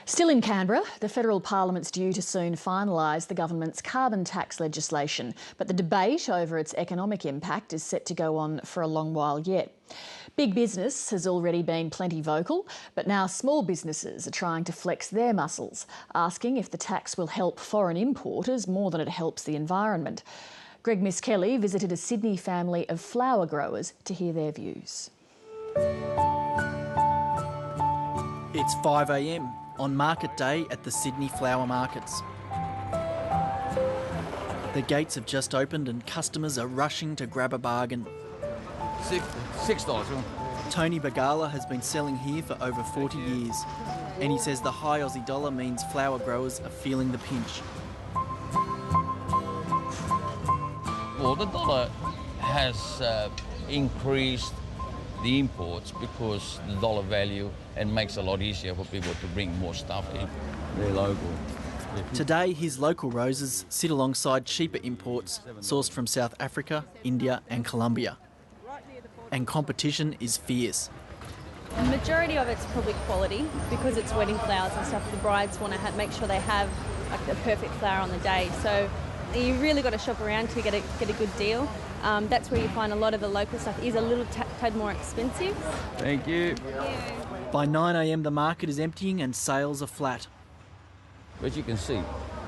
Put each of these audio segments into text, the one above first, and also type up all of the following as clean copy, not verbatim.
Still in Canberra, the federal parliament's due to soon finalise the government's carbon tax legislation, but the debate over its economic impact is set to go on for a long while yet. Big business has already been plenty vocal, but now small businesses are trying to flex their muscles, asking if the tax will help foreign importers more than it helps the environment. Greg Miss-Kelly visited a Sydney family of flower growers to hear their views. It's 5 a.m. on market day at the Sydney flower markets. The gates have just opened and customers are rushing to grab a bargain. $6. Tony Bagala has been selling here for over 40 years, and he says the high Aussie dollar means flower growers are feeling the pinch. Well, the dollar has increased the imports because the dollar value and makes it a lot easier for people to bring more stuff in. They're local. Today, his local roses sit alongside cheaper imports sourced from South Africa, India and Colombia. And competition is fierce. The majority of it's probably quality because it's wedding flowers and stuff. The brides want to make sure they have like the perfect flower on the day. So you really got to shop around to get a good deal. That's where you find a lot of the local stuff is a little tad more expensive. Thank you. By 9 a.m, the market is emptying and sales are flat. But you can see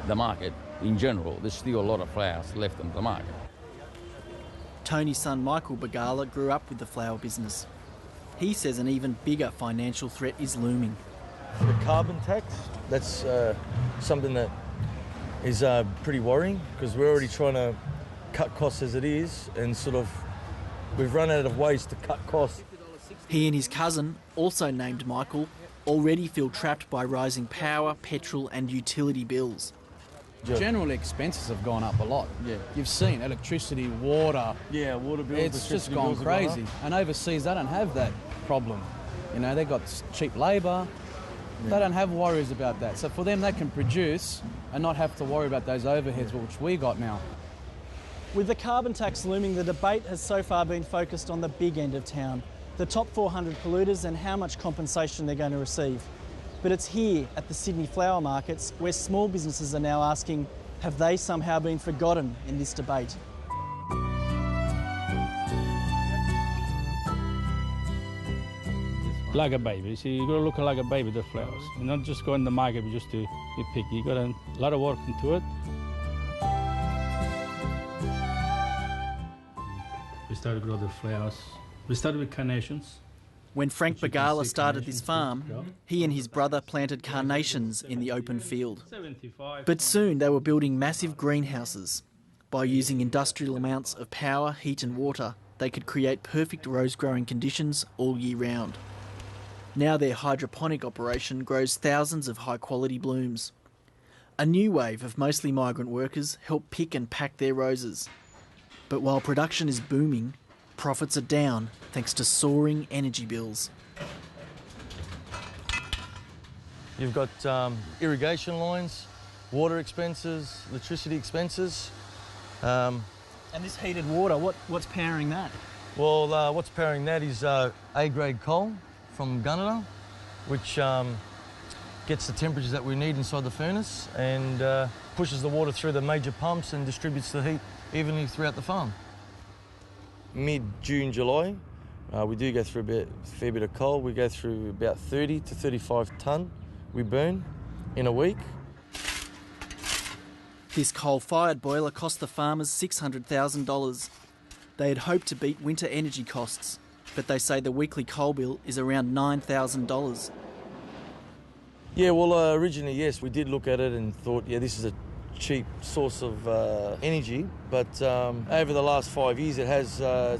the market in general, there's still a lot of flowers left in the market. Tony's son Michael Bagala grew up with the flower business. He says an even bigger financial threat is looming. The carbon tax, that's something that is pretty worrying because we're already trying to cut costs as it is and we've run out of ways to cut costs. He and his cousin, also named Michael, already feel trapped by rising power, petrol and utility bills. General expenses have gone up a lot. Yeah. You've seen electricity, water. Yeah, water bills. It's just gone crazy. And overseas, they don't have that problem. You know, they've got cheap labour. Yeah. They don't have worries about that. So for them, they can produce and not have to worry about those overheads, which we got now. With the carbon tax looming, the debate has so far been focused on the big end of town, the top 400 polluters and how much compensation they're going to receive. But it's here at the Sydney flower markets where small businesses are now asking, have they somehow been forgotten in this debate? Like a baby. You see, you gotta look like a baby, the flowers. You not just go in the market just to be picky. You got a lot of work into it. We started to grow the flowers. We started with carnations. When Frank Bagala started this farm, he and his brother planted carnations in the open field. But soon they were building massive greenhouses. By using industrial amounts of power, heat and water, they could create perfect rose growing conditions all year round. Now their hydroponic operation grows thousands of high quality blooms. A new wave of mostly migrant workers help pick and pack their roses. But while production is booming, profits are down thanks to soaring energy bills. You've got irrigation lines, water expenses, electricity expenses. And this heated water, what's powering that? Well, what's powering that is A-grade coal from Gunnedah, which gets the temperatures that we need inside the furnace and pushes the water through the major pumps and distributes the heat evenly throughout the farm. Mid-June, July, we do go through a fair bit of coal. We go through about 30 to 35 tonne we burn in a week. This coal-fired boiler cost the farmers $600,000. They had hoped to beat winter energy costs, but they say the weekly coal bill is around $9,000. Yeah, well, originally, yes, we did look at it and thought, yeah, this is a cheap source of energy, but over the last 5 years it's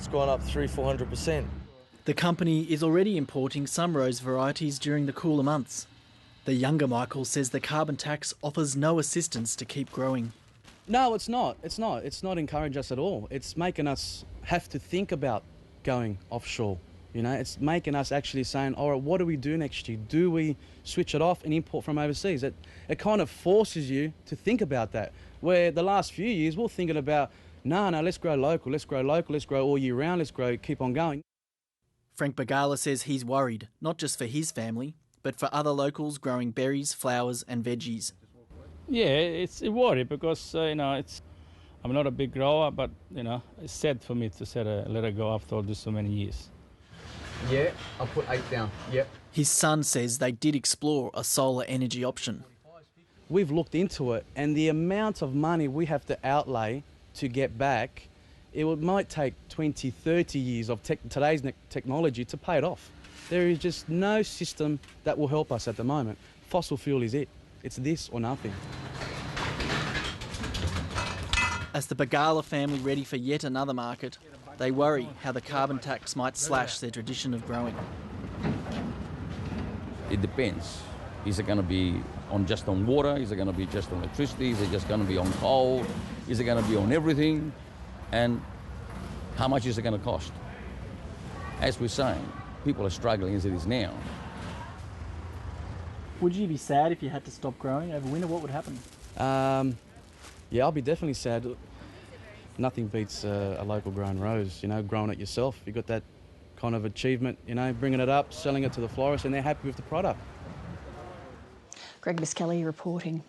gone up 300-400%. The company is already importing some rose varieties during the cooler months. The younger Michael says the carbon tax offers no assistance to keep growing. No, it's not. It's not encouraging us at all. It's making us have to think about going offshore. You know, it's making us actually saying, all right, what do we do next year? Do we switch it off and import from overseas? It kind of forces you to think about that. Where the last few years, we're thinking about, no, let's grow local, let's grow all year round, keep on going. Frank Bagala says he's worried, not just for his family, but for other locals growing berries, flowers and veggies. Yeah, it's a worry because, I'm not a big grower, but, it's sad for me to let it go after all this so many years. Yeah, I'll put 8 down. Yep. His son says they did explore a solar energy option. We've looked into it, and the amount of money we have to outlay to get back, might take 20, 30 years of today's technology to pay it off. There is just no system that will help us at the moment. Fossil fuel is it. It's this or nothing. As the Bagala family ready for yet another market, they worry how the carbon tax might slash their tradition of growing. It depends. Is it going to be just on water? Is it going to be just on electricity? Is it just going to be on coal? Is it going to be on everything? And how much is it going to cost? As we're saying, people are struggling as it is now. Would you be sad if you had to stop growing over winter? What would happen? Yeah, I'll be definitely sad. Nothing beats a local grown rose, growing it yourself. You've got that kind of achievement, bringing it up, selling it to the florist, and they're happy with the product. Greg Miskelly reporting.